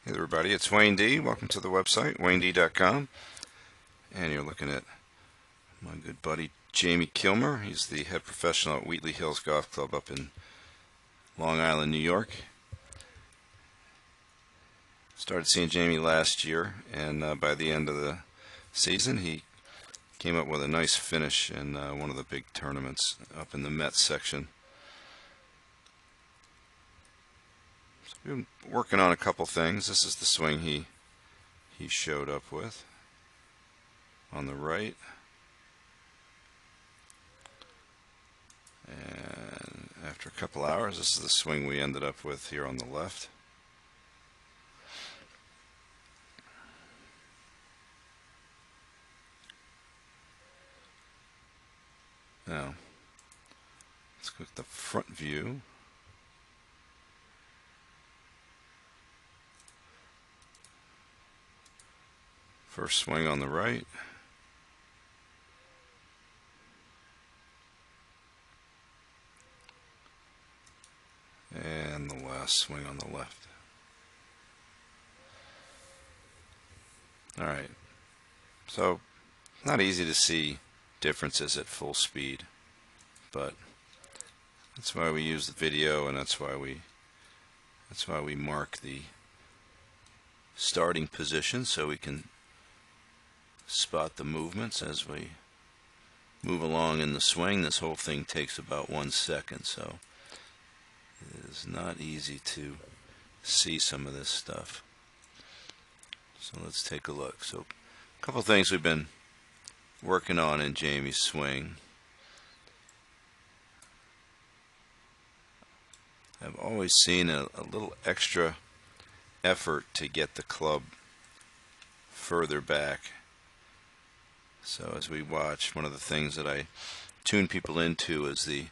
Hey everybody, it's Wayne D. Welcome to the website, WayneD.com. And you're looking at my good buddy Jamie Kilmer. He's the head professional at Wheatley Hills Golf Club up in Long Island, New York. Started seeing Jamie last year, and by the end of the season he came up with a nice finish in one of the big tournaments up in the Mets section. So we've been working on a couple things. This is the swing he showed up with on the right. And after a couple hours, this is the swing we ended up with here on the left. Now, let's go with the front view. First swing on the right. And the last swing on the left. Alright, so not easy to see differences at full speed, but that's why we use the video, and that's why we mark the starting position so we can spot the movements as we move along in the swing. This whole thing takes about 1 second, so it is not easy to see some of this stuff. So let's take a look. So a couple things we've been working on in Jamie's swing. I've always seen a little extra effort to get the club further back. So as we watch, one of the things that I tune people into is the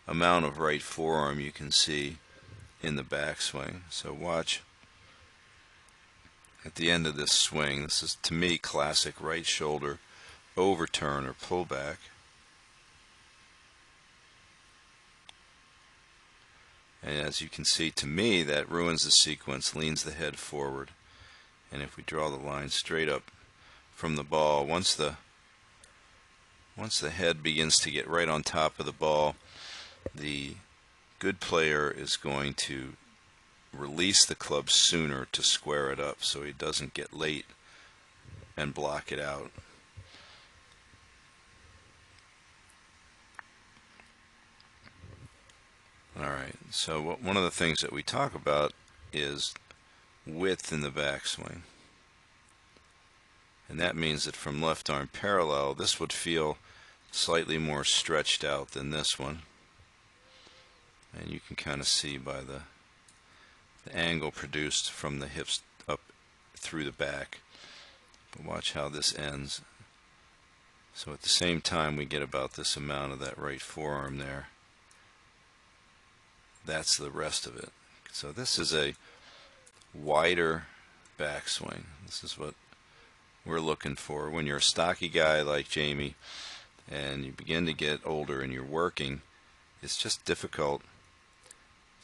amount of right forearm you can see in the backswing. So watch at the end of this swing. This is, to me, classic right shoulder overturn or pullback. And as you can see, to me, that ruins the sequence, leans the head forward. And if we draw the line straight up from the ball, once the head begins to get right on top of the ball, the good player is going to release the club sooner to square it up so he doesn't get late and block it out. Alright, so one of the things that we talk about is width in the backswing. And that means that from left arm parallel, this would feel slightly more stretched out than this one. And you can kind of see by the angle produced from the hips up through the back. But watch how this ends. So at the same time we get about this amount of that right forearm there. That's the rest of it. So this is a wider backswing. This is what we're looking for. When you're a stocky guy like Jamie and you begin to get older and you're working, it's just difficult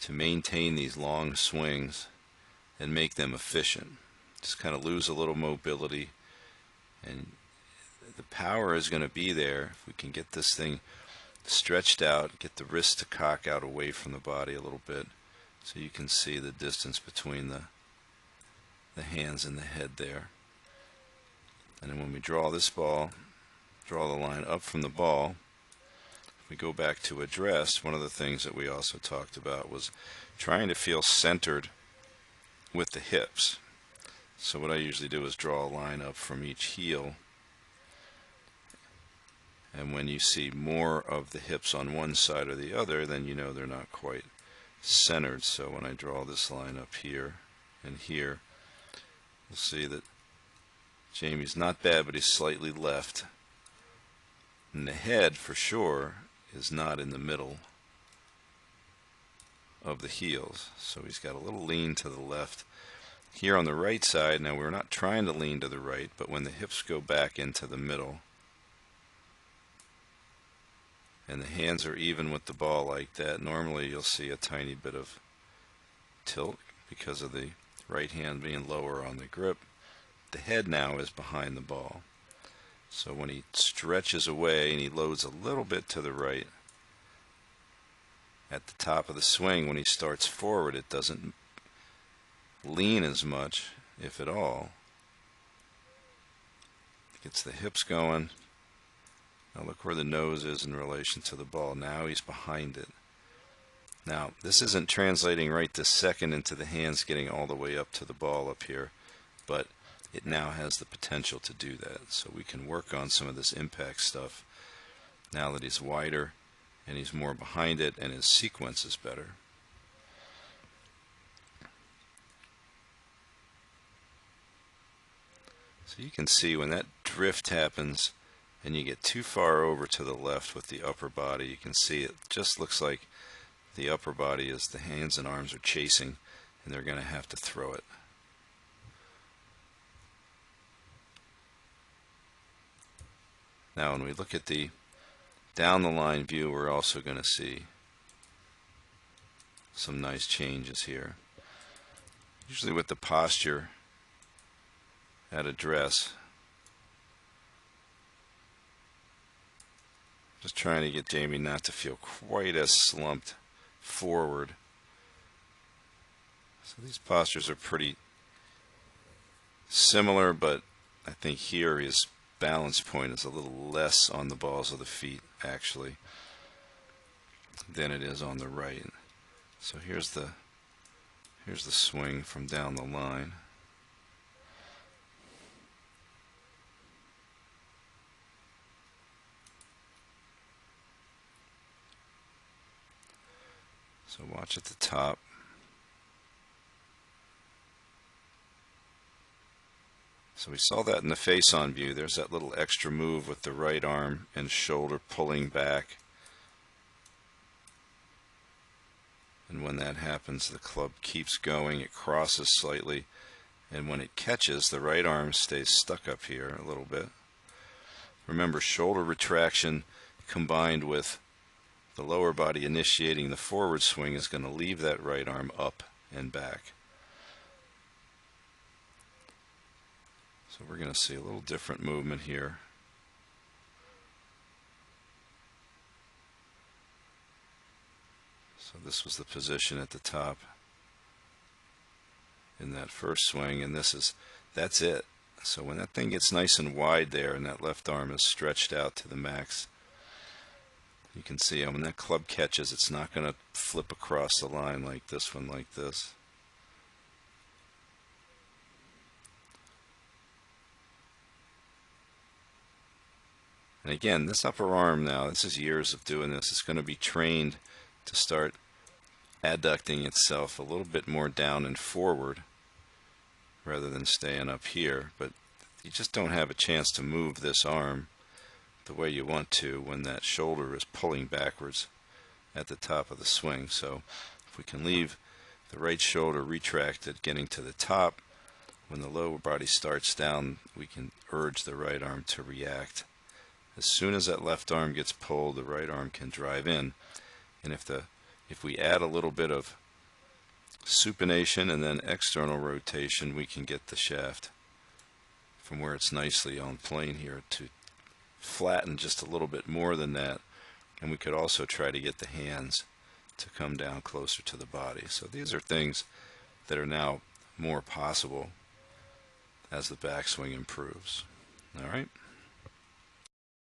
to maintain these long swings and make them efficient. Just kind of lose a little mobility, and the power is going to be there if we can get this thing stretched out, get the wrist to cock out away from the body a little bit so you can see the distance between the hands and the head there. And then when we draw this ball, draw the line up from the ball, we go back to address. One of the things that we also talked about was trying to feel centered with the hips. So what I usually do is draw a line up from each heel, and when you see more of the hips on one side or the other, then you know they're not quite centered. So when I draw this line up here and here, you'll see that Jamie's not bad, but he's slightly left. And the head, for sure, is not in the middle of the heels, so he's got a little lean to the left. Here on the right side, now we're not trying to lean to the right, but when the hips go back into the middle and the hands are even with the ball like that, normally you'll see a tiny bit of tilt because of the right hand being lower on the grip. The head now is behind the ball. So when he stretches away and he loads a little bit to the right, at the top of the swing, when he starts forward, it doesn't lean as much, if at all. Gets the hips going. Now look where the nose is in relation to the ball. Now he's behind it. Now, this isn't translating right this second into the hands getting all the way up to the ball up here, but it now has the potential to do that. So we can work on some of this impact stuff now that he's wider and he's more behind it and his sequence is better. So you can see when that drift happens and you get too far over to the left with the upper body, you can see it just looks like the upper body is the hands and arms are chasing and they're going to have to throw it. Now when we look at the down the line view, we're also going to see some nice changes here. Usually with the posture at address, just trying to get Jamie not to feel quite as slumped forward. So these postures are pretty similar, but I think here his balance point is a little less on the balls of the feet actually than it is on the right. So here's the swing from down the line. So watch at the top. So we saw that in the face-on view. There's that little extra move with the right arm and shoulder pulling back. And when that happens, the club keeps going. It crosses slightly. And when it catches, the right arm stays stuck up here a little bit. Remember, shoulder retraction combined with the lower body initiating the forward swing is going to leave that right arm up and back. So we're going to see a little different movement here. So this was the position at the top in that first swing, and that's it. So when that thing gets nice and wide there and that left arm is stretched out to the max, you can see when that club catches, it's not going to flip across the line like this one, like this. And again, this upper arm now, this is years of doing this. It's going to be trained to start adducting itself a little bit more down and forward rather than staying up here. But you just don't have a chance to move this arm the way you want to when that shoulder is pulling backwards at the top of the swing. So if we can leave the right shoulder retracted getting to the top, when the lower body starts down, we can urge the right arm to react. As soon as that left arm gets pulled, the right arm can drive in. And if we add a little bit of supination and then external rotation, we can get the shaft from where it's nicely on plane here to flatten just a little bit more than that. And we could also try to get the hands to come down closer to the body. So these are things that are now more possible as the backswing improves. All right.